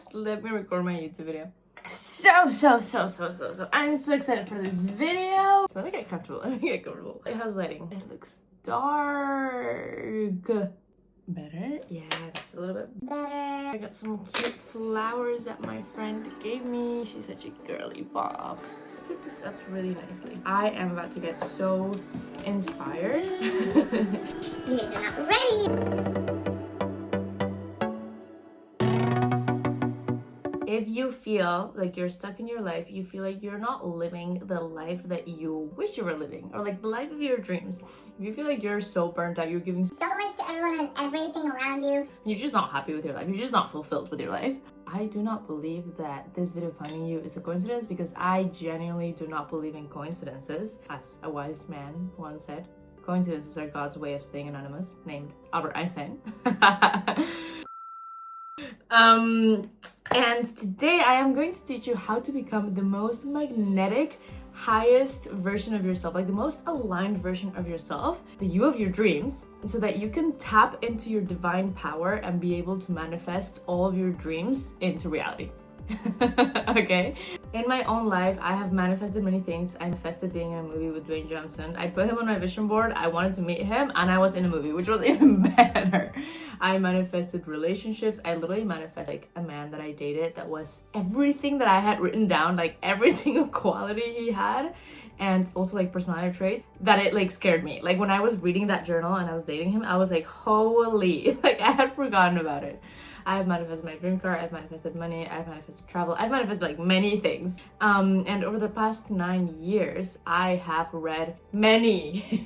just let me record my YouTube video. So I'm so excited for this video. Let me get comfortable. How's lighting? It looks dark. Better? Yeah, that's a little bit better. I got some cute flowers that my friend gave me. She's such a girly bob. Set this up really nicely. I am about to get so inspired. You guys are not ready. If you feel like you're stuck in your life, you feel like you're not living the life that you wish you were living, or like the life of your dreams, if you feel like you're so burnt out, you're giving So much to everyone and everything around you, you're just not happy with your life, you're just not fulfilled with your life, I do not believe that this video finding you is a coincidence, because I genuinely do not believe in coincidences. As a wise man once said, coincidences are God's way of staying anonymous, named Albert Einstein. And today I am going to teach you how to become the most magnetic, highest version of yourself, like the most aligned version of yourself, the you of your dreams, so that you can tap into your divine power and be able to manifest all of your dreams into reality. Okay? In my own life, I have manifested many things. I manifested being in a movie with Dwayne Johnson. I put him on my vision board. I wanted to meet him, and I was in a movie, which was even better. I manifested relationships. I literally manifested like a man that I dated that was everything that I had written down, like every single quality he had, and also like personality traits, that it like scared me. Like when I was reading that journal and I was dating him, I was like, holy, like I had forgotten about it. I have manifested my dream car, I've manifested money, I've manifested travel, I've manifested like many things. And over the past 9 years, I have read many,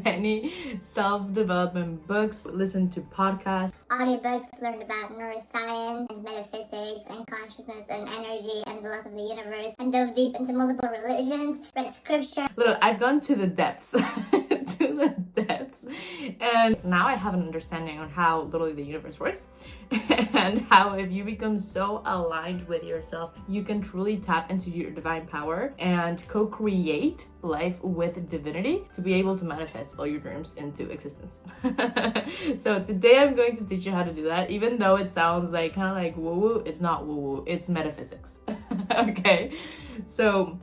many self-development books, listened to podcasts, audiobooks, learned about neuroscience and metaphysics and consciousness and energy and the laws of the universe, and dove deep into multiple religions, read scripture. Literally, I've gone to the depths, to the depths. And now I have an understanding on how literally the universe works, and how if you become so aligned with yourself, you can truly tap into your divine power and co-create life with divinity to be able to manifest all your dreams into existence. So today I'm going to teach you how to do that, even though it sounds like kind of like woo-woo. It's not woo-woo, it's metaphysics. Okay, so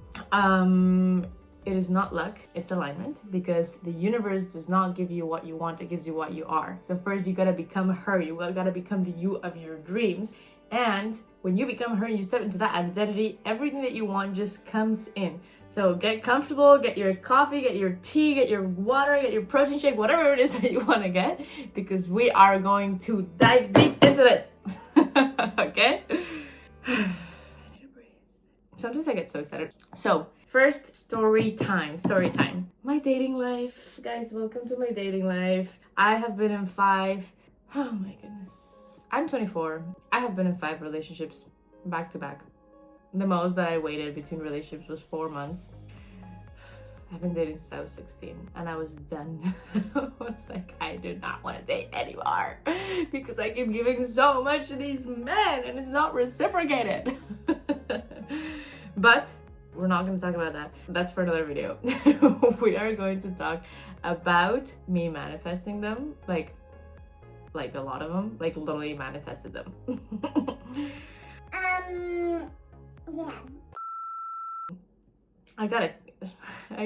it is not luck, it's alignment, because the universe does not give you what you want, it gives you what you are. So first you gotta become her, you gotta become the you of your dreams. And when you become her and you step into that identity, everything that you want just comes in. So get comfortable, get your coffee, get your tea, get your water, get your protein shake, whatever it is that you want to get, because we are going to dive deep into this. Okay? I need to breathe. Sometimes I get so excited. So first, story time. My dating life. Guys, welcome to my dating life. I have been in 5, oh my goodness. I'm 24. I have been in 5 relationships back to back. The most that I waited between relationships was 4 months. I've been dating since I was 16 and I was done. I was like, I do not want to date anymore because I keep giving so much to these men and it's not reciprocated. But we're not going to talk about that. That's for another video. We are going to talk about me manifesting them, like a lot of them, like literally manifested them. Yeah. I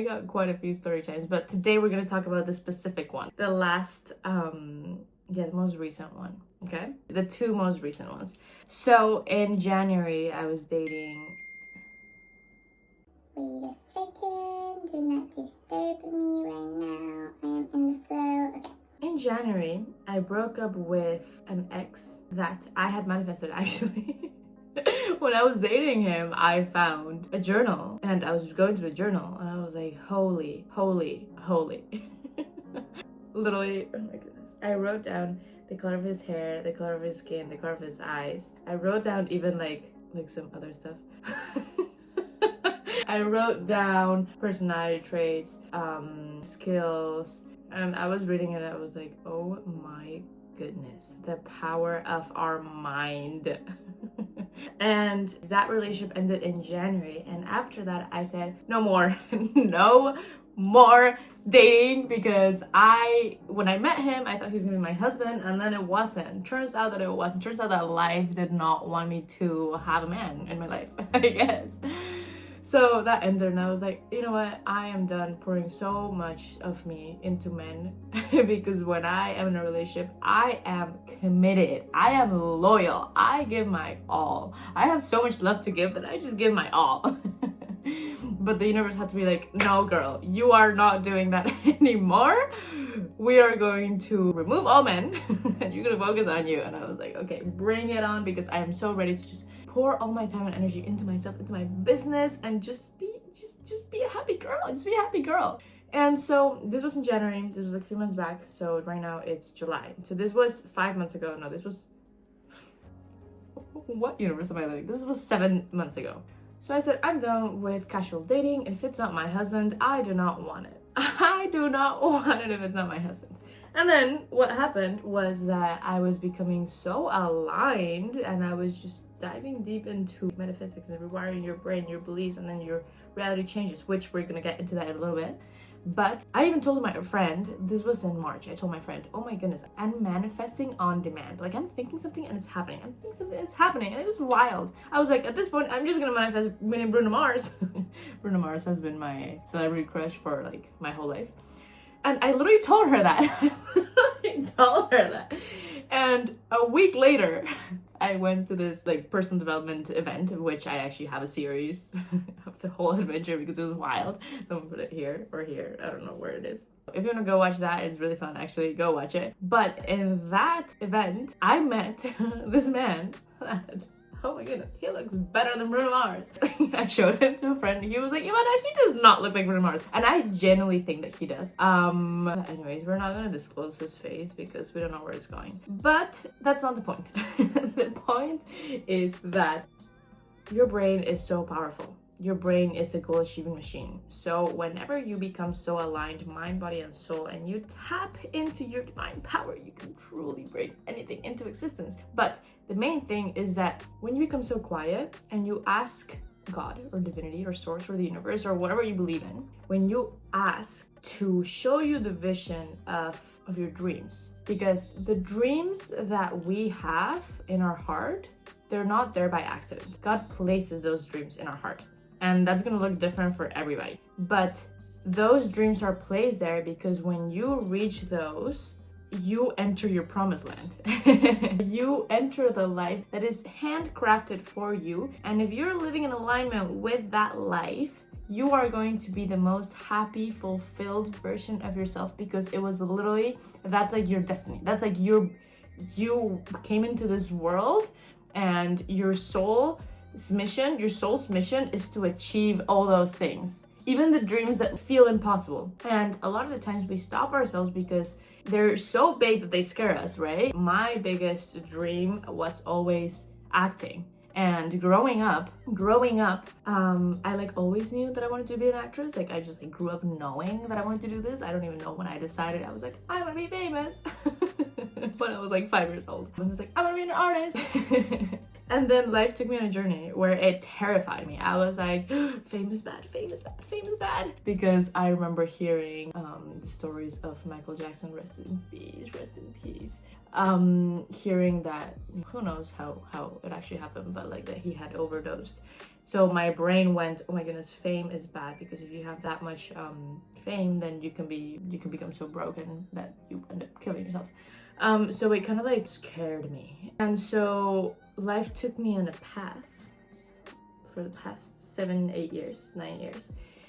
got quite a few story times, but today we're gonna talk about the specific one. The last, the most recent one, okay? The 2 most recent ones. So in January, I was dating... Wait a second, do not disturb me right now, I am in the flow. Okay. In January, I broke up with an ex that I had manifested, actually. When I was dating him, I found a journal and I was going through the journal and I was like, holy. Literally, oh my goodness. I wrote down the color of his hair, the color of his skin, the color of his eyes. I wrote down even like some other stuff. I wrote down personality traits, skills, and I was reading it and I was like, oh my goodness, the power of our mind. And that relationship ended in January, and after that I said no more. No more dating because when I met him, I thought he was gonna be my husband, and then it wasn't. Turns out that it wasn't. Turns out that life did not want me to have a man in my life, I guess. So that ended, and I was like, you know what? I am done pouring so much of me into men because when I am in a relationship, I am committed. I am loyal. I give my all. I have so much love to give that I just give my all. But the universe had to be like, no, girl, you are not doing that anymore. We are going to remove all men and you're going to focus on you. And I was like, okay, bring it on, because I am so ready to just pour all my time and energy into myself, into my business, and just be a happy girl. Just be a happy girl. And so this was in January. This was like a few months back. So right now it's July. So this was 5 months ago. No, this was... What universe am I living? This was 7 months ago. So I said, I'm done with casual dating. If it's not my husband, I do not want it. I do not want it if it's not my husband. And then what happened was that I was becoming so aligned, and I was just diving deep into metaphysics and rewiring your brain, your beliefs, and then your reality changes, which we're gonna get into that in a little bit. But I even told my friend, this was in March, I told my friend, oh my goodness, I'm manifesting on demand. Like, I'm thinking something and it's happening. I'm thinking something and it's happening. And it was wild. I was like, at this point, I'm just gonna manifest winning Bruno Mars. Bruno Mars has been my celebrity crush for like my whole life. And I literally told her that. And a week later, I went to this like personal development event, of which I actually have a series of the whole adventure because it was wild. Someone put it here or here. I don't know where it is. If you want to go watch that, it's really fun. Actually, go watch it. But in that event, I met this man that, oh my goodness, he looks better than Bruno Mars. I showed him to a friend. He was like, Ivana, he does not look like Bruno Mars. And I genuinely think that he does. Anyways, we're not gonna disclose his face because we don't know where it's going. But that's not the point. The point is that your brain is so powerful. Your brain is a goal achieving machine. So whenever you become so aligned, mind, body, and soul, and you tap into your divine power, you can truly bring anything into existence. But the main thing is that when you become so quiet and you ask God or divinity or source or the universe or whatever you believe in, when you ask to show you the vision of your dreams, because the dreams that we have in our heart, they're not there by accident. God places those dreams in our heart. And that's gonna look different for everybody. But those dreams are placed there because when you reach those, you enter your promised land. You enter the life that is handcrafted for you. And if you're living in alignment with that life, you are going to be the most happy, fulfilled version of yourself, because it was literally, that's like your destiny. That's like you came into this world, and your soul's mission is to achieve all those things, even the dreams that feel impossible. And a lot of the times we stop ourselves because they're so big that they scare us, right? My biggest dream was always acting. And growing up, I like always knew that I wanted to be an actress. Like I grew up knowing that I wanted to do this. I don't even know when I decided. I was like, I want to be famous. When I was like 5 years old. I was like, I want to be an artist. And then life took me on a journey where it terrified me. I was like, fame is bad, fame is bad, fame is bad. Because I remember hearing the stories of Michael Jackson, rest in peace. Hearing that, who knows how it actually happened, but like that he had overdosed. So my brain went, oh my goodness, fame is bad, because if you have that much fame, then you can become so broken that you end up killing yourself. So it kind of like scared me. And so life took me on a path for the past 9 years,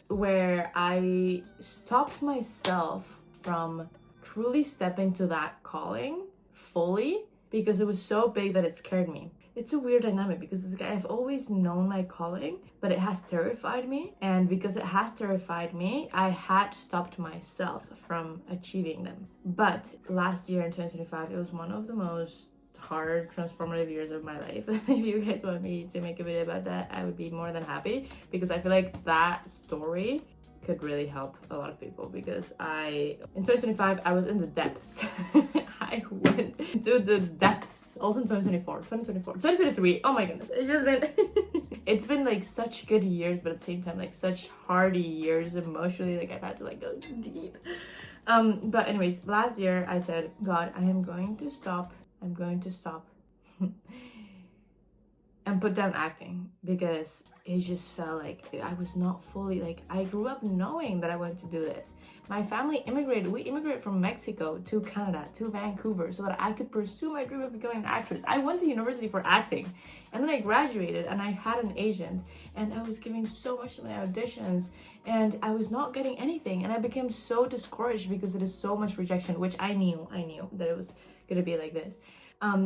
where I stopped myself from truly stepping to that calling fully, because it was so big that it scared me. It's a weird dynamic because it's like I've always known my calling, but it has terrified me. And because it has terrified me, I had stopped myself from achieving them. But last year in 2025, it was one of the most hard, transformative years of my life. If you guys want me to make a video about that, I would be more than happy, because I feel like that story could really help a lot of people. Because in 2025, I was in the depths. I went to the depths. Also in 2023. Oh my goodness, it's just been it's been like such good years, but at the same time like such hardy years emotionally. Like I've had to like go deep. But anyways, last year I said, God, I'm going to stop and put down acting, because it just felt like I was not fully, like, I grew up knowing that I wanted to do this. My family we immigrated from Mexico to Canada, to Vancouver, so that I could pursue my dream of becoming an actress. I went to university for acting, and then I graduated and I had an agent, and I was giving so much to my auditions, and I was not getting anything, and I became so discouraged because it is so much rejection, which I knew that it was gonna be like this.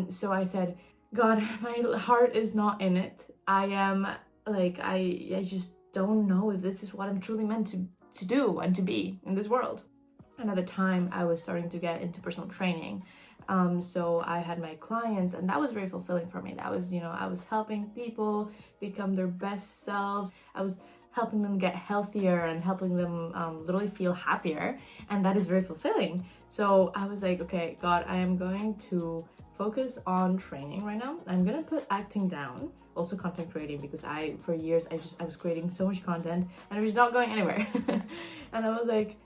So I said, God, my heart is not in it. I am like, I just don't know if this is what I'm truly meant to do and to be in this world. And at the time I was starting to get into personal training. So I had my clients, and that was very fulfilling for me. That was, I was helping people become their best selves. I was helping them get healthier and helping them literally feel happier. And that is very fulfilling. So I was like, okay, God, I am going to focus on training right now. I'm gonna put acting down, also content creating, because for years I was creating so much content and it was not going anywhere. And I was like,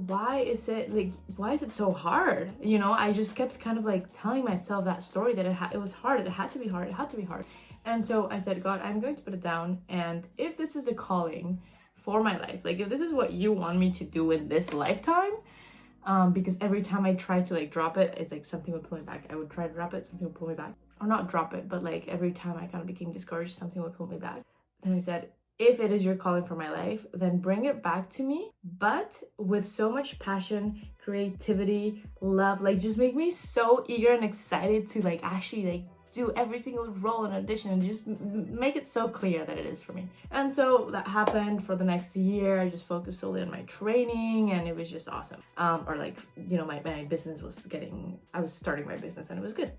why is it so hard? I just kept kind of like telling myself that story that it was hard, it had to be hard. And so I said, God, I'm going to put it down, and if this is a calling for my life, like if this is what you want me to do in this lifetime, because every time I try to like drop it, it's like something would pull me back. I would try to drop it, something would pull me back. Or not drop it, but like every time I kind of became discouraged, something would pull me back. Then I said, if it is your calling for my life, then bring it back to me, but with so much passion, creativity, love, like just make me so eager and excited to like actually like do every single role and audition, and just make it so clear that it is for me. And so that happened for the next year. I just focused solely on my training, and it was just awesome. My business was I was starting my business, and it was good.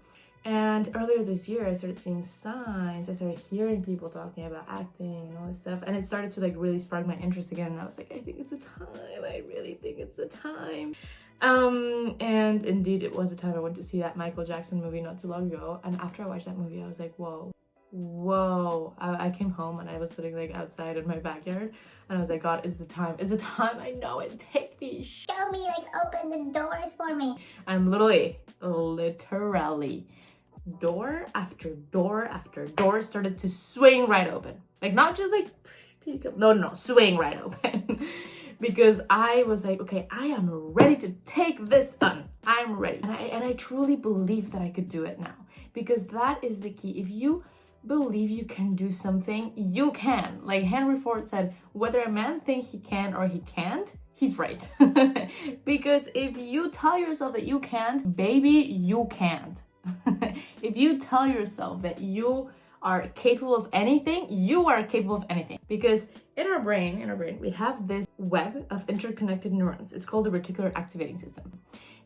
And earlier this year, I started seeing signs. I started hearing people talking about acting and all this stuff, and it started to like really spark my interest again. And I was like, I think it's the time. I really think it's the time. And indeed it was the time. I went to see that Michael Jackson movie not too long ago, and after I watched that movie I was like, whoa. I came home and I was sitting like outside in my backyard, and I was like, God, it's the time, I know it, take me, show me, like open the doors for me. And literally door after door after door started to swing right open, like not just like no, swing right open. Because I was like, okay, I am ready to take this on. I'm ready. And I truly believe that I could do it now. Because that is the key. If you believe you can do something, you can. Like Henry Ford said, whether a man thinks he can or he can't, he's right. Because if you tell yourself that you can't, baby, you can't. If you tell yourself that you are capable of anything, you are capable of anything. Because in our brain, we have this web of interconnected neurons. It's called the reticular activating system.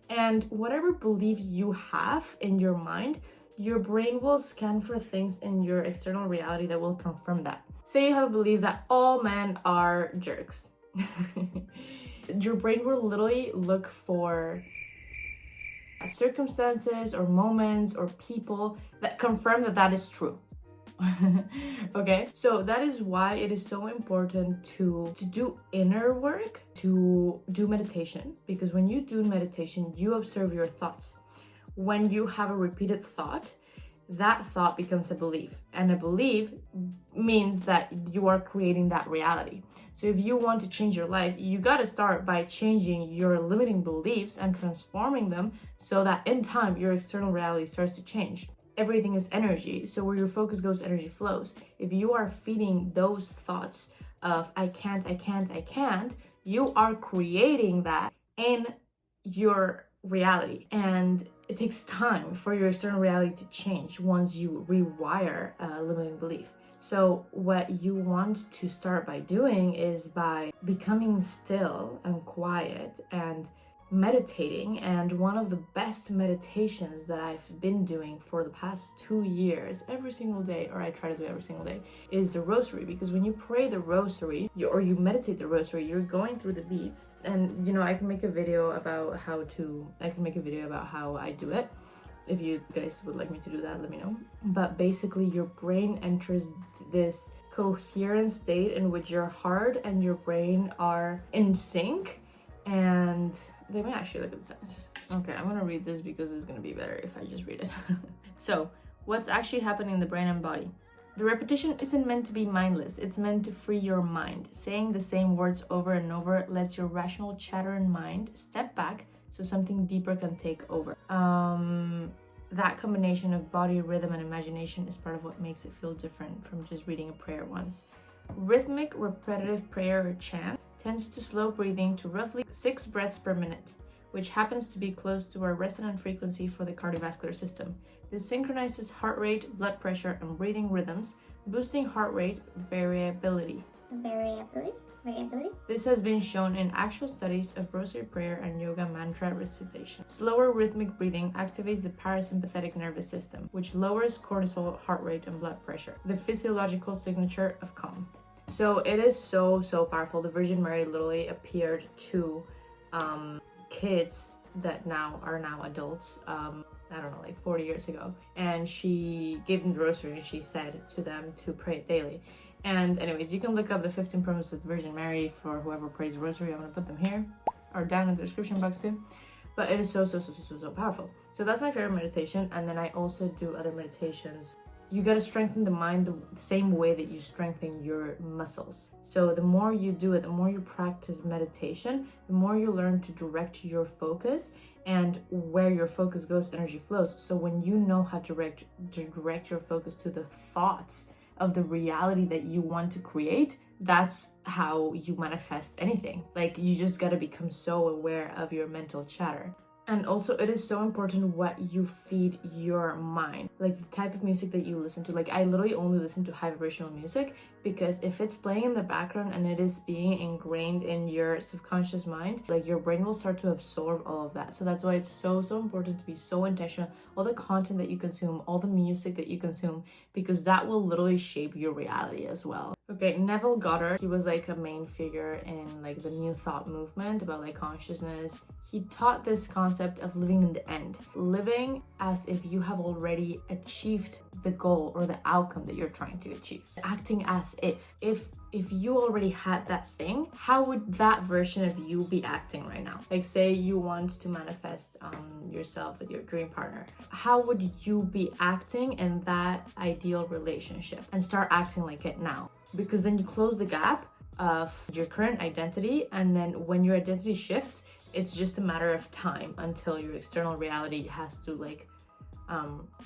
And whatever belief you have in your mind, your brain will scan for things in your external reality that will confirm that. Say you have a belief that all men are jerks. Your brain will literally look for circumstances or moments or people that confirm that that is true. Okay, so that is why it is so important to do inner work, to do meditation, because when you do meditation, you observe your thoughts. When you have a repeated thought, that thought becomes a belief, and a belief means that you are creating that reality. So if you want to change your life, you got to start by changing your limiting beliefs and transforming them so that in time your external reality starts to change. Everything is energy, so where your focus goes, energy flows. If you are feeding those thoughts of I can't, you are creating that in your reality. And it takes time for your external reality to change once you rewire a limiting belief. So what you want to start by doing is by becoming still and quiet and meditating. And one of the best meditations that I've been doing for the past 2 years, every single day, or I try to do every single day, is the rosary. Because when you pray the rosary, or you meditate the rosary, you're going through the beats. And I can make a video about how I do it. If you guys would like me to do that, let me know. But basically your brain enters this coherent state in which your heart and your brain are in sync. And let me actually look at the sentence. Okay, I'm gonna read this because it's gonna be better if I just read it. So, what's actually happening in the brain and body? The repetition isn't meant to be mindless, it's meant to free your mind. Saying the same words over and over lets your rational chattering mind step back so something deeper can take over. That combination of body, rhythm, and imagination is part of what makes it feel different from just reading a prayer once. Rhythmic, repetitive prayer or chant tends to slow breathing to roughly 6 breaths per minute, which happens to be close to our resonant frequency for the cardiovascular system. This synchronizes heart rate, blood pressure, and breathing rhythms, boosting heart rate variability. Variability? This has been shown in actual studies of rosary prayer and yoga mantra recitation. Slower rhythmic breathing activates the parasympathetic nervous system, which lowers cortisol, heart rate, and blood pressure, the physiological signature of calm. So it is so powerful. The Virgin Mary literally appeared to kids that are now adults, I don't know, like 40 years ago. And she gave them the rosary and she said to them to pray it daily. And anyways, you can look up the 15 promises of the Virgin Mary for whoever prays the rosary. I'm gonna put them here or down in the description box too. But it is so powerful. So that's my favorite meditation. And then I also do other meditations. You gotta strengthen the mind the same way that you strengthen your muscles. So the more you do it, the more you practice meditation, the more you learn to direct your focus, and where your focus goes, energy flows. So when you know how to direct your focus to the thoughts of the reality that you want to create, that's how you manifest anything. Like, you just gotta become so aware of your mental chatter. And also, it is so important what you feed your mind, like the type of music that you listen to. Like, I literally only listen to high vibrational music, because if it's playing in the background and it is being ingrained in your subconscious mind, like, your brain will start to absorb all of that. So that's why it's so important to be so intentional. All the content that you consume, all the music that you consume, because that will literally shape your reality as well. Okay, Neville Goddard, he was like a main figure in like the New Thought movement about like consciousness. He taught this concept of living in the end, living as if you have already achieved the goal or the outcome that you're trying to achieve, acting as if you already had that thing, how would that version of you be acting right now? Like, say you want to manifest yourself with your dream partner. How would you be acting in that ideal relationship? And start acting like it now. Because then you close the gap of your current identity, and then when your identity shifts, it's just a matter of time until your external reality has to like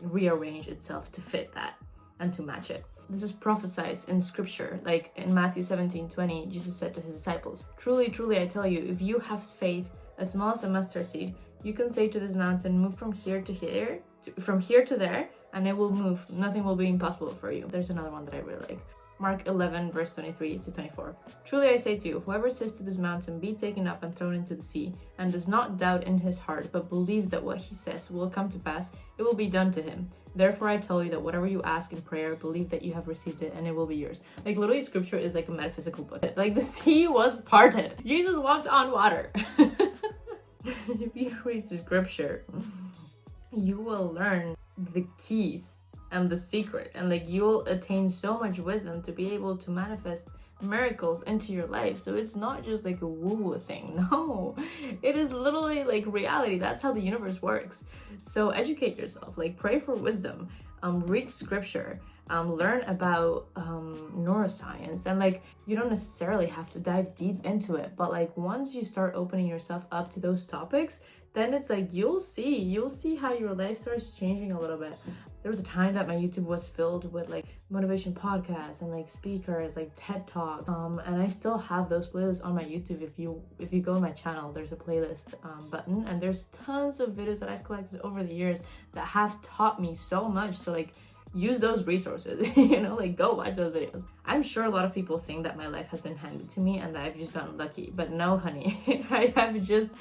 rearrange itself to fit that and to match it. This is prophesied in scripture. Like in Matthew 17:20, Jesus said to his disciples, "Truly, truly, I tell you, if you have faith as small as a mustard seed, you can say to this mountain, move from here to here, from here to there, and it will move. Nothing will be impossible for you." There's another one that I really like. Mark 11, verse 23 to 24. "Truly I say to you, whoever says to this mountain, be taken up and thrown into the sea, and does not doubt in his heart, but believes that what he says will come to pass, it will be done to him. Therefore I tell you that whatever you ask in prayer, believe that you have received it, and it will be yours." Like, literally, scripture is like a metaphysical book. Like, the sea was parted. Jesus walked on water. If you read the scripture, you will learn the keys and the secret, and like, you'll attain so much wisdom to be able to manifest miracles into your life. So it's not just like a woo-woo thing. No, it is literally like reality. That's how the universe works. So educate yourself, like, pray for wisdom, read scripture, learn about neuroscience, and like, you don't necessarily have to dive deep into it, but like, once you start opening yourself up to those topics, then it's like, you'll see how your life starts changing a little bit. There was a time that my YouTube was filled with like motivation podcasts and like speakers, like TED Talks, and I still have those playlists on my YouTube. If you go to my channel, there's a playlist button, and there's tons of videos that I've collected over the years that have taught me so much. So like, use those resources, you know, like, go watch those videos. I'm sure a lot of people think that my life has been handed to me and that I've just gotten lucky, but no, honey. I have just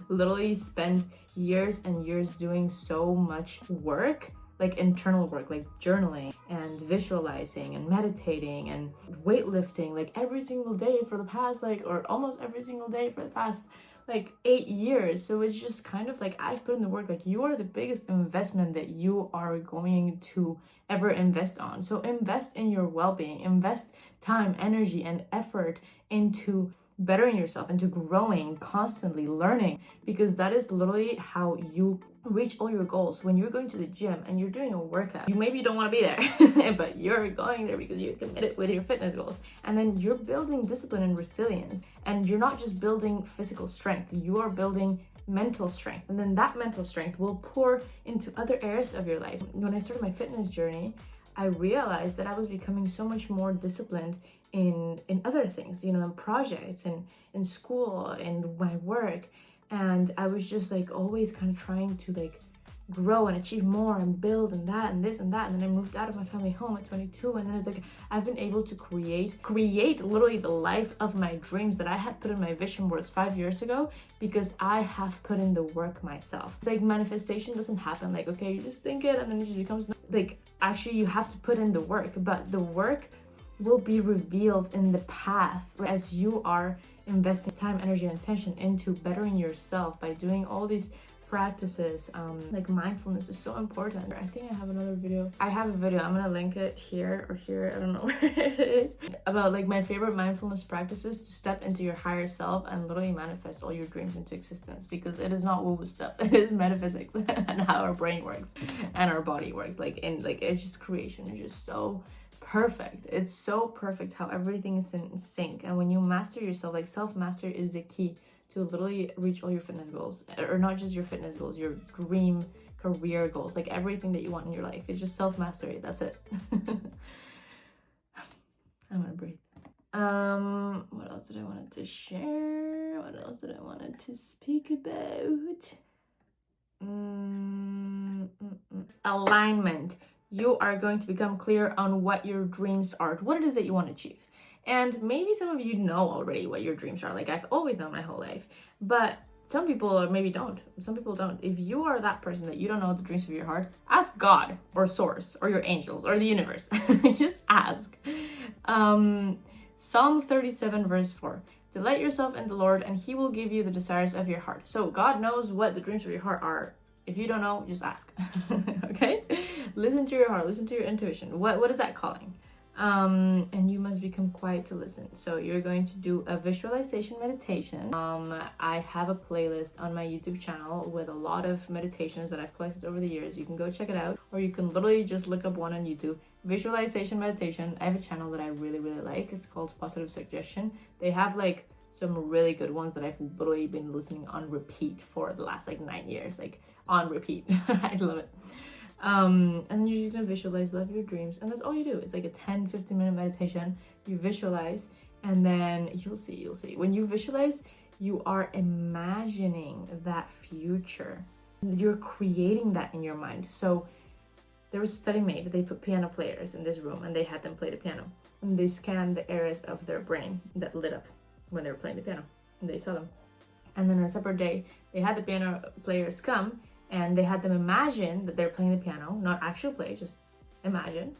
literally spent years and years doing so much work, like internal work, like journaling and visualizing and meditating and weightlifting, like every single day for the past, like, or almost every single day for the past like 8 years. So it's just kind of like I've put in the work. Like, you are the biggest investment that you are going to ever invest on. So invest in your well-being, invest time, energy, and effort into bettering yourself, into growing, constantly learning, because that is literally how you reach all your goals. When you're going to the gym and you're doing a workout, you maybe don't want to be there, but you're going there because you're committed with your fitness goals. And then you're building discipline and resilience. And you're not just building physical strength, you are building mental strength. And then that mental strength will pour into other areas of your life. When I started my fitness journey, I realized that I was becoming so much more disciplined in other things, you know, in projects and in school and my work. And I was just like always kind of trying to like grow and achieve more and build and that and this and that. And then I moved out of my family home at 22, and then it's like I've been able to create literally the life of my dreams that I had put in my vision boards 5 years ago, because I have put in the work myself. It's like manifestation doesn't happen like, okay, you just think it and then it just becomes like, actually you have to put in the work, but the work will be revealed in the path as you are investing time, energy, and attention into bettering yourself by doing all these practices. Like mindfulness is so important. I think I have another video. I have a video, I'm gonna link it here or here, I don't know where it is, about like my favorite mindfulness practices to step into your higher self and literally manifest all your dreams into existence, because it is not woo-woo stuff, it is metaphysics and how our brain works and our body works. Like, in like, it's just creation, it's just so perfect. It's so perfect how everything is in sync. And when you master yourself, like self-mastery is the key to literally reach all your fitness goals, or not just your fitness goals, your dream career goals, like everything that you want in your life. It's just self-mastery. That's it. I'm gonna breathe. What else did I wanted to share? What else did I wanted to speak about? Alignment. You are going to become clear on what your dreams are, what it is that you want to achieve. And maybe some of you know already what your dreams are. Like, I've always known my whole life, but some people maybe don't. Some people don't. If you are that person that you don't know the dreams of your heart, ask God or source or your angels or the universe. Just ask. Psalm 37 verse 4. Delight yourself in the Lord and he will give you the desires of your heart. So God knows what the dreams of your heart are. If you don't know, just ask. Okay? Listen to your heart, listen to your intuition. What is that calling? And you must become quiet to listen. So you're going to do a visualization meditation. I have a playlist on my YouTube channel with a lot of meditations that I've collected over the years. You can go check it out, or you can literally just look up one on YouTube. Visualization meditation. I have a channel that I really, really like. It's called Positive Suggestion. They have like some really good ones that I've literally been listening on repeat for the last like 9 years, like on repeat. I love it. And then you're just gonna visualize the life of your dreams, and that's all you do. It's like a 10-15 minute meditation. You visualize, and then you'll see when you visualize, you are imagining that future. You're creating that in your mind. So there was a study made. They put piano players in this room and they had them play the piano, and they scanned the areas of their brain that lit up when they were playing the piano, and they saw them. And then on a separate day, they had the piano players come and they had them imagine that they're playing the piano, not actually play, just imagine.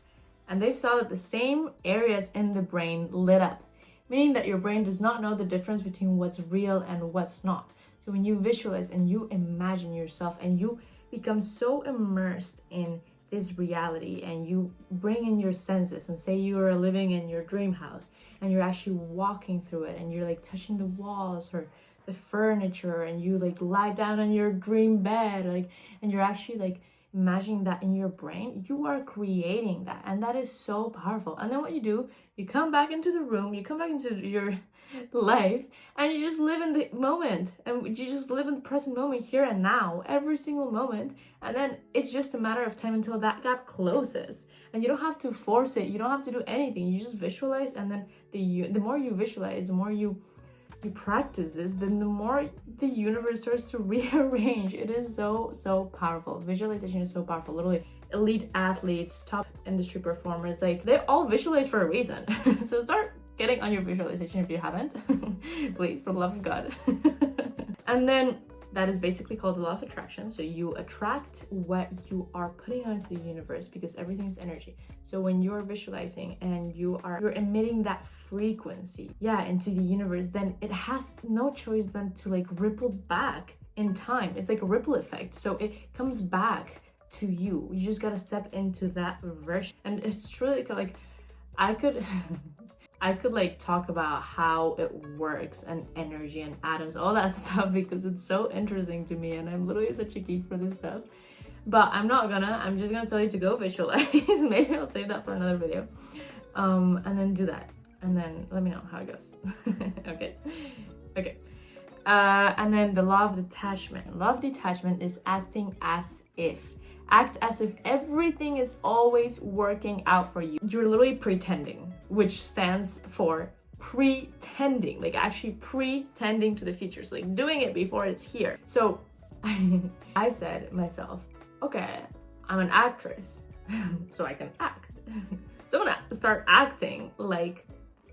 And they saw that the same areas in the brain lit up, meaning that your brain does not know the difference between what's real and what's not. So when you visualize and you imagine yourself and you become so immersed in this reality and you bring in your senses, and say you are living in your dream house and you're actually walking through it and you're like touching the walls or the furniture, and you like lie down on your dream bed, like, and you're actually like imagining that in your brain, you are creating that, and that is so powerful. And then what you do, you come back into the room, you come back into your life, and you just live in the moment, and you just live in the present moment, here and now, every single moment. And then it's just a matter of time until that gap closes, and you don't have to force it, you don't have to do anything, you just visualize. And then the more you visualize, the more you practice this, then the more the universe starts to rearrange. It is so powerful. Visualization is so powerful. Literally, elite athletes, top industry performers, like, they all visualize for a reason. So start getting on your visualization if you haven't. Please, for the love of God. And then that is basically called the law of attraction. So you attract what you are putting out into the universe, because everything is energy. So when you're visualizing and you're emitting that frequency, into the universe, then it has no choice than to like ripple back in time. It's like a ripple effect. So it comes back to you. You just gotta step into that version. And it's really like I could like talk about how it works and energy and atoms, all that stuff, because it's so interesting to me and I'm literally such a geek for this stuff. But I'm just gonna tell you to go visualize. Maybe I'll save that for another video. And then do that. And then let me know how it goes. Okay. And then the law of detachment. Law of detachment is acting as if. Act as if everything is always working out for you. You're literally pretending, which stands for pretending, like actually pretending to the future. So like doing it before it's here. So I said myself, okay, I'm an actress, so I can act. So I'm gonna start acting like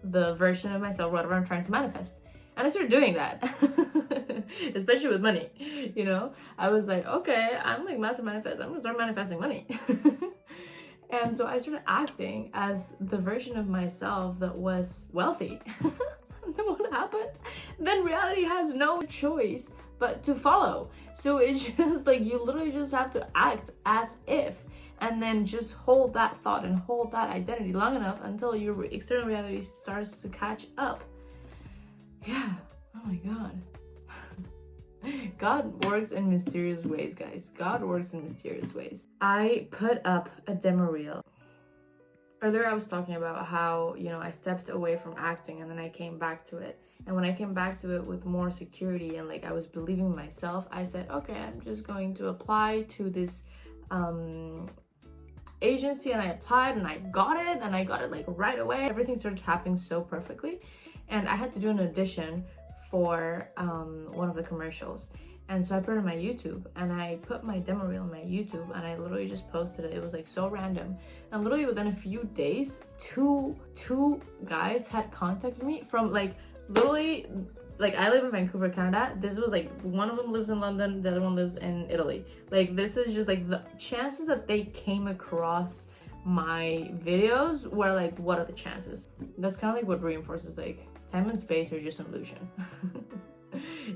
the version of myself, whatever I'm trying to manifest. And I started doing that, especially with money, you know? I was like, okay, I'm like master manifest. I'm gonna start manifesting money. And so I started acting as the version of myself that was wealthy. And then what happened? Then reality has no choice but to follow. So it's just like, you literally just have to act as if, and then just hold that thought and hold that identity long enough until your external reality starts to catch up. Yeah, oh my God. God works in mysterious ways, guys. God works in mysterious ways. I put up a demo reel. Earlier I was talking about how, you know, I stepped away from acting and then I came back to it. And when I came back to it with more security and like I was believing myself, I said, okay, I'm just going to apply to this agency, and I applied and I got it like right away. Everything started happening so perfectly. And I had to do an audition for one of the commercials. And so I put it on my YouTube and I put my demo reel on my YouTube and I literally just posted it. It was like so random. And literally within a few days, two guys had contacted me from like literally, like I live in Vancouver, Canada. This was like, one of them lives in London, the other one lives in Italy. Like this is just like the chances that they came across my videos were like, what are the chances? That's kind of like what reinforces like time and space are just an illusion.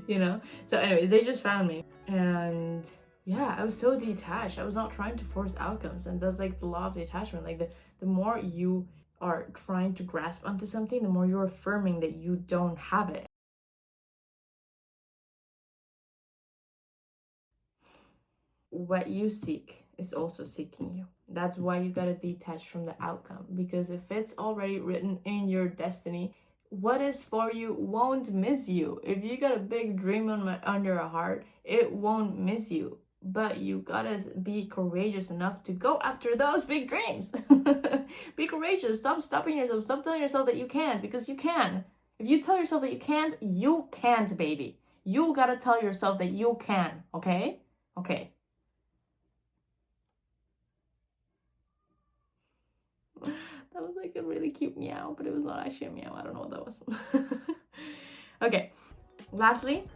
You know? So anyways, they just found me. And yeah, I was so detached. I was not trying to force outcomes. And that's like the law of detachment. Like the more you are trying to grasp onto something, the more you're affirming that you don't have it. What you seek is also seeking you. That's why you gotta detach from the outcome. Because if it's already written in your destiny, what is for you won't miss you. If you got a big dream on your heart, it won't miss you. But you gotta be courageous enough to go after those big dreams. Be courageous. Stop stopping yourself. Stop telling yourself that you can't, because you can. If you tell yourself that you can't, baby. You gotta tell yourself that you can, okay? Okay. That was like a really cute meow, but it was not actually a meow. I don't know what that was. Okay. Lastly,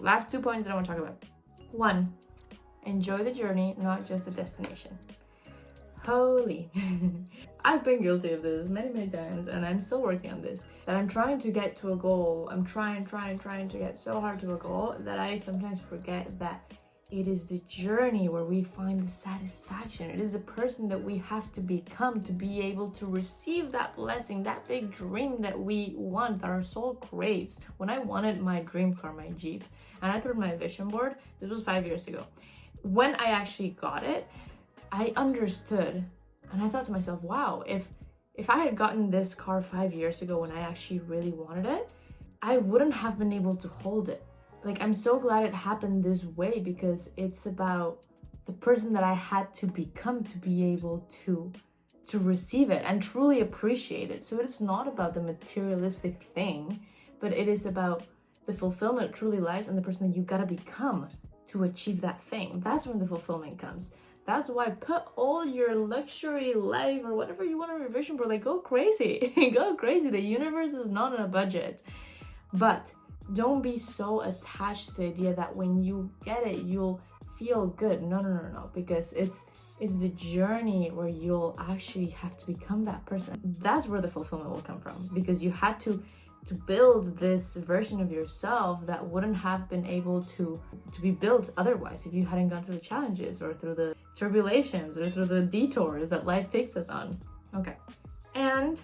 last 2 points that I want to talk about. 1, enjoy the journey, not just the destination. Holy. I've been guilty of this many times, and I'm still working on this. That I'm trying to get to a goal. I'm trying to get so hard to a goal that I sometimes forget that it is the journey where we find the satisfaction. It is the person that we have to become to be able to receive that blessing, that big dream that we want, that our soul craves. When I wanted my dream car, my Jeep, and I put it on my vision board, this was 5 years ago. When I actually got it, I understood, and I thought to myself, wow, if I had gotten this car 5 years ago when I actually really wanted it, I wouldn't have been able to hold it. Like, I'm so glad it happened this way, because it's about the person that I had to become to be able to receive it and truly appreciate it. So it's not about the materialistic thing, but it is about the fulfillment truly lies in the person that you gotta become to achieve that thing. That's when the fulfillment comes. That's why put all your luxury life or whatever you want on your vision board. Like, go crazy. Go crazy. The universe is not on a budget. But don't be so attached to the idea that when you get it, you'll feel good. No, because it's the journey where you'll actually have to become that person. That's where the fulfillment will come from, because you had to build this version of yourself that wouldn't have been able to be built otherwise if you hadn't gone through the challenges or through the tribulations or through the detours that life takes us on. Okay. And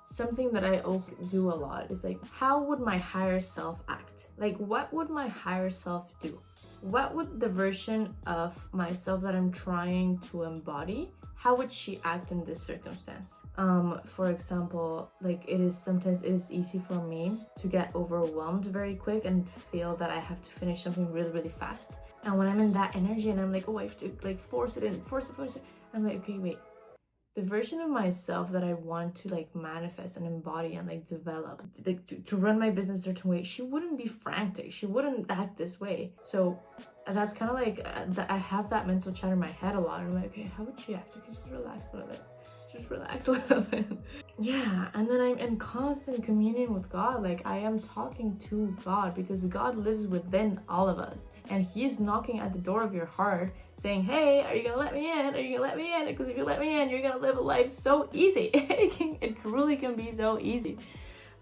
something that I also do a lot is like, how would my higher self act? Like, what would my higher self do? What would the version of myself that I'm trying to embody, how would she act in this circumstance? For example, like sometimes it is easy for me to get overwhelmed very quick and feel that I have to finish something really, really fast. And when I'm in that energy and I'm like, oh, I have to like force it, I'm like, okay, wait. The version of myself that I want to like manifest and embody and like develop, like to run my business a certain way, she wouldn't be frantic. She wouldn't act this way. So that's kind of like I have that mental chatter in my head a lot. I'm like, okay, how would she act? Okay, just relax a little bit. Just relax a little bit. Yeah, and then I'm in constant communion with God. Like I am talking to God because God lives within all of us, and He's knocking at the door of your heart saying, hey, are you gonna let me in? Are you gonna let me in? Because if you let me in, you're gonna live a life so easy. It truly can be so easy.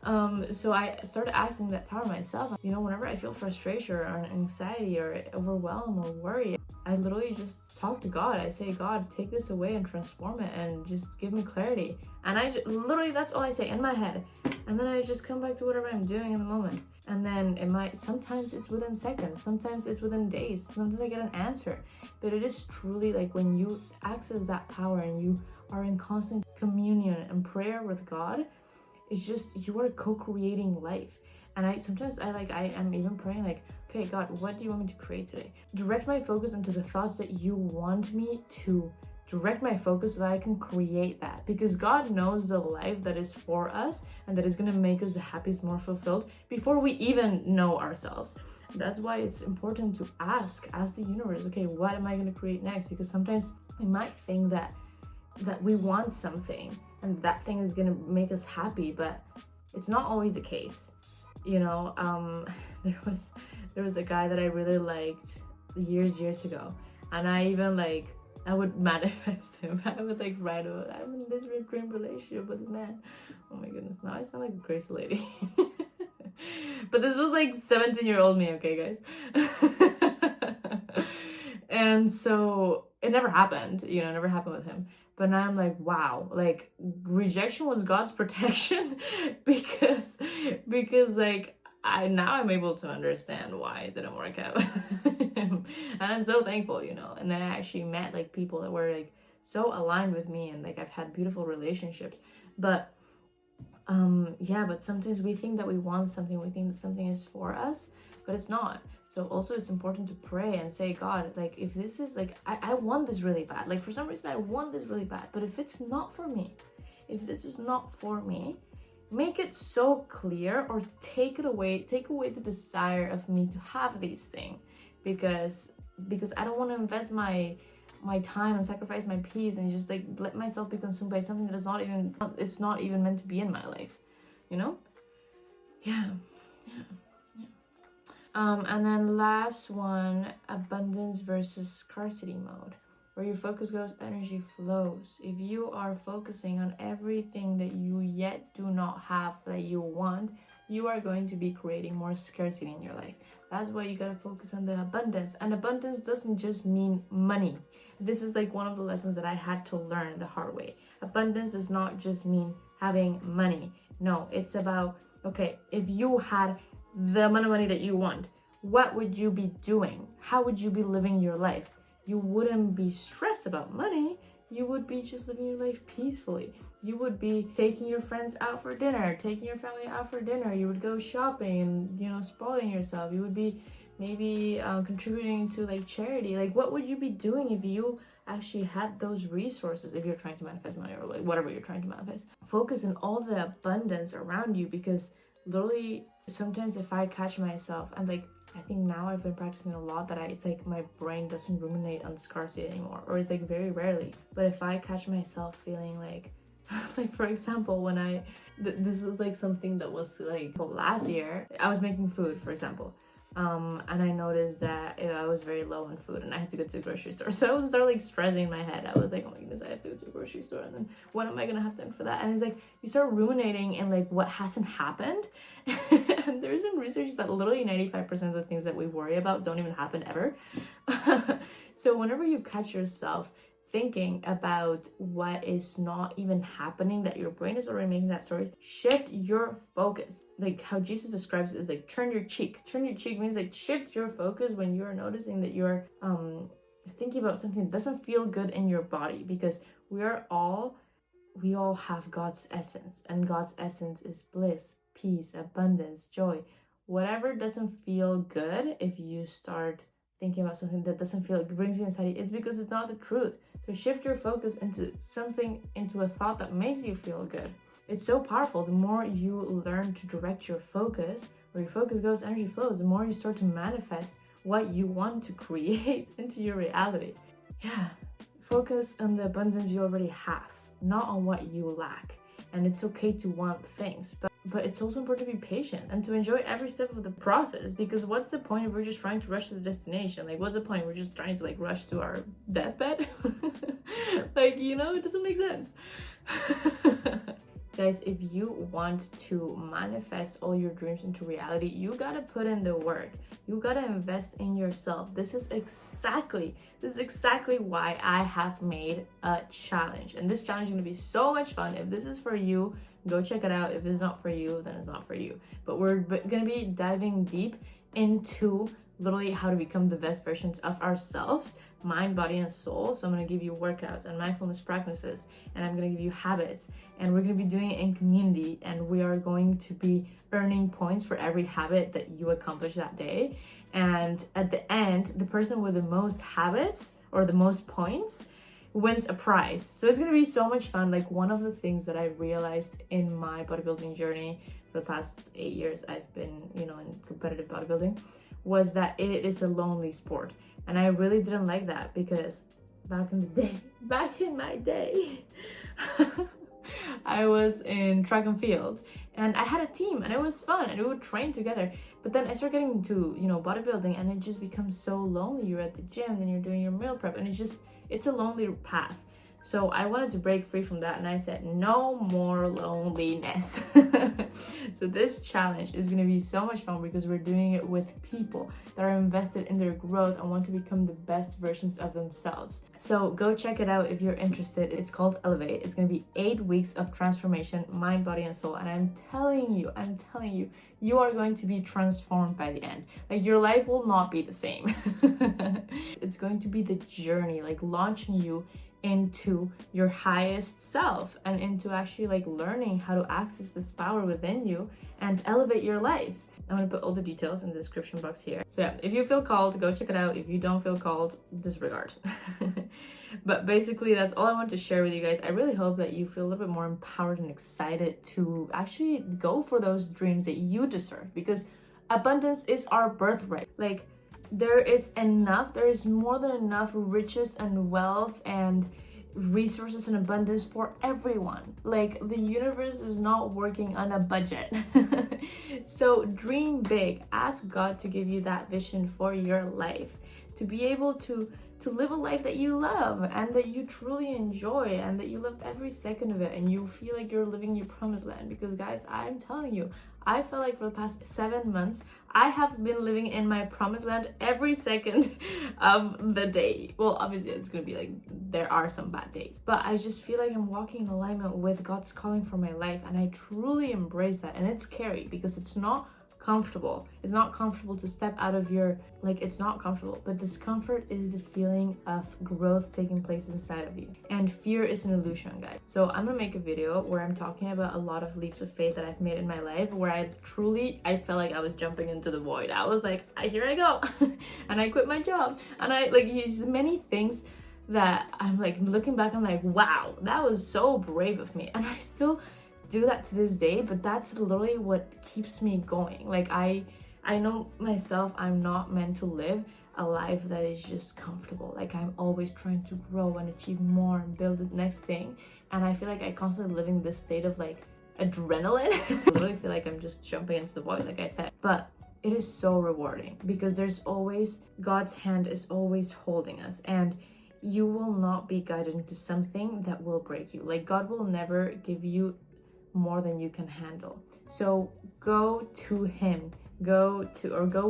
So I started asking that power myself. You know, whenever I feel frustration or anxiety or overwhelm or worry, I literally just talk to God. I say, God, take this away and transform it and just give me clarity. And literally, that's all I say in my head. And then I just come back to whatever I'm doing in the moment. And then sometimes it's within seconds, sometimes it's within days, sometimes I get an answer. But it is truly like when you access that power and you are in constant communion and prayer with God, it's just you are co-creating life. And I am even praying like, okay, God, what do you want me to create today? Direct my focus into the thoughts that you want me to direct my focus so that I can create that, because God knows the life that is for us and that is going to make us the happiest, more fulfilled before we even know ourselves. That's why it's important to ask the universe, okay, what am I going to create next? Because sometimes we might think that we want something and that thing is going to make us happy, but it's not always the case. You know, there was a guy that I really liked years ago, and I would manifest him. I would like write about, I'm in this dream relationship with this man. Oh my goodness, now I sound like a crazy lady. But this was like 17-year-old me, okay, guys? And so it never happened, you know, it never happened with him. But now I'm like, wow, like rejection was God's protection because like I'm able to understand why it didn't work out. And I'm so thankful, you know. And then I actually met like people that were like so aligned with me, and like I've had beautiful relationships. But but sometimes we think that we want something, we think that something is for us, but it's not. So also it's important to pray and say, God, like if this is like, I want this really bad. Like for some reason I want this really bad, but if it's not for me, if this is not for me, make it so clear, or take away the desire of me to have these things, because I don't want to invest my time and sacrifice my peace and just like let myself be consumed by something that is not even meant to be in my life, you know? Yeah. And then last one, abundance versus scarcity mode. Where your focus goes, energy flows. If you are focusing on everything that you yet do not have that you want, you are going to be creating more scarcity in your life. That's why you gotta focus on the abundance. And abundance doesn't just mean money. This is like one of the lessons that I had to learn the hard way. Abundance does not just mean having money. No, it's about, okay, if you had the amount of money that you want, what would you be doing? How would you be living your life? You wouldn't be stressed about money. You would be just living your life peacefully. You would be taking your friends out for dinner, taking your family out for dinner. You would go shopping and, you know, spoiling yourself. You would be maybe contributing to like charity. Like what would you be doing if you actually had those resources, if you're trying to manifest money or like whatever you're trying to manifest? Focus on all the abundance around you, because literally sometimes if I catch myself, and like I think now I've been practicing a lot that it's like my brain doesn't ruminate on scarcity anymore, or it's like very rarely. But if I catch myself feeling like Like, for example, when this was like something that was like last year, I was making food, for example. And I noticed that I was very low on food and I had to go to the grocery store. So I would start like stressing in my head. I was like, oh my goodness, I have to go to the grocery store. And then when am I going to have time for that? And it's like, you start ruminating and like what hasn't happened. And there's been research that literally 95% of the things that we worry about don't even happen ever. So whenever you catch yourself thinking about what is not even happening, that your brain is already making that story, shift your focus. Like how Jesus describes it is like turn your cheek. Turn your cheek means like shift your focus when you're noticing that you're thinking about something that doesn't feel good in your body, because we all have God's essence, and God's essence is bliss, peace, abundance, joy. Whatever doesn't feel good, if you start thinking about something that doesn't feel like brings you anxiety, it's because it's not the truth. So shift your focus into something, into a thought that makes you feel good. It's so powerful. The more you learn to direct your focus, where your focus goes, energy flows, the more you start to manifest what you want to create into your reality. Yeah, focus on the abundance you already have, not on what you lack. And it's okay to want things, but it's also important to be patient and to enjoy every step of the process, because what's the point if we're just trying to rush to the destination? Like, what's the point? We're just trying to like rush to our deathbed. Like, you know, it doesn't make sense. Guys, if you want to manifest all your dreams into reality, you gotta put in the work. You gotta invest in yourself. This is exactly why I have made a challenge. And this challenge is gonna be so much fun. If this is for you, go check it out. If it's not for you, then it's not for you. But we're gonna be diving deep into literally how to become the best versions of ourselves, mind, body, and soul. So I'm going to give you workouts and mindfulness practices, and I'm going to give you habits, and we're going to be doing it in community, and we are going to be earning points for every habit that you accomplish that day. And at the end, the person with the most habits or the most points wins a prize. So it's going to be so much fun. Like, one of the things that I realized in my bodybuilding journey for the past 8 years I've been, in competitive bodybuilding, was that it is a lonely sport. And I really didn't like that, because back in my day, I was in track and field and I had a team and it was fun and we would train together. But then I started getting into, bodybuilding, and it just becomes so lonely. You're at the gym, then you're doing your meal prep, and it's a lonely path. So I wanted to break free from that, and I said, no more loneliness. So this challenge is going to be so much fun, because we're doing it with people that are invested in their growth and want to become the best versions of themselves. So go check it out if you're interested. It's called Elevate. It's going to be 8 weeks of transformation, mind, body, and soul. And I'm telling you, you are going to be transformed by the end. Like, your life will not be the same. It's going to be the journey, like launching you into your highest self and into actually like learning how to access this power within you and elevate your life. I'm gonna put all the details in the description box here. So yeah, if you feel called, go check it out. If you don't feel called, disregard. But basically, that's all I want to share with you guys. I really hope that you feel a little bit more empowered and excited to actually go for those dreams that you deserve, because abundance is our birthright. Like, there is more than enough riches and wealth and resources and abundance for everyone. Like, the universe is not working on a budget. So dream big. Ask God to give you that vision for your life, to be able to live a life that you love and that you truly enjoy, and that you love every second of it, and you feel like you're living your promised land. Because guys, I'm telling you, I felt like for the past 7 months, I have been living in my promised land every second of the day. Well, obviously it's gonna be like, there are some bad days, but I just feel like I'm walking in alignment with God's calling for my life, and I truly embrace that. And it's scary, because it's not comfortable. It's not comfortable to step out of your, it's not comfortable, but discomfort is the feeling of growth taking place inside of you. And fear is an illusion, guys. So I'm gonna make a video where I'm talking about a lot of leaps of faith that I've made in my life, where I felt like I was jumping into the void. I was like, here I go. And I quit my job, and I used many things that I'm like, looking back, I'm like, wow, that was so brave of me. And I still do that to this day, but that's literally what keeps me going. Like, I know myself, I'm not meant to live a life that is just comfortable. Like, I'm always trying to grow and achieve more and build the next thing, And I feel like I constantly live in this state of like adrenaline. I literally feel like I'm just jumping into the void, like I said. But it is so rewarding because there's always, God's hand is always holding us, and you will not be guided into something that will break you. Like, God will never give you more than you can handle. So go to him, go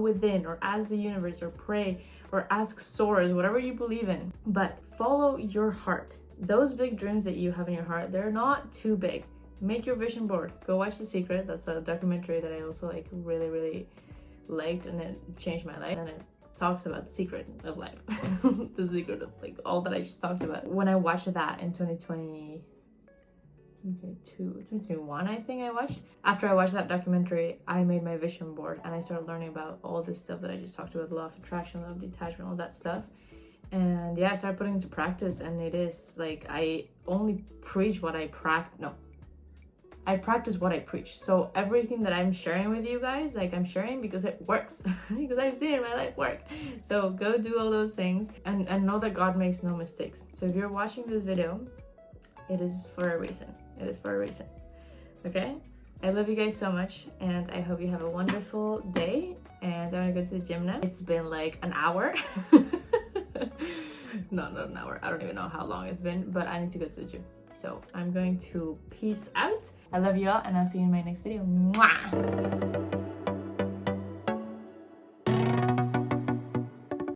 within, or ask the universe, or pray, or ask source, whatever you believe in. But follow your heart. Those big dreams that you have in your heart, they're not too big. Make your vision board. Go watch The Secret. That's a documentary that I also like really liked, and it changed my life. And it talks about the secret of life. The secret of like all that I just talked about. When I watched that in 2021, I think I watched. After I watched that documentary, I made my vision board and I started learning about all this stuff that I just talked about, law of attraction, law of detachment, all that stuff. And yeah, I started putting into practice, and it is like, I only preach what I practice. No, I practice what I preach. So everything that I'm sharing with you guys, like, I'm sharing because it works. Because I've seen it in my life work. So go do all those things and know that God makes no mistakes. So if you're watching this video, it is for a reason. It is for a reason. Okay? I love you guys so much, and I hope you have a wonderful day. And I'm gonna go to the gym now. It's been like an hour. No, not an hour. I don't even know how long it's been, but I need to go to the gym. So I'm going to peace out. I love you all, and I'll see you in my next video. Mwah!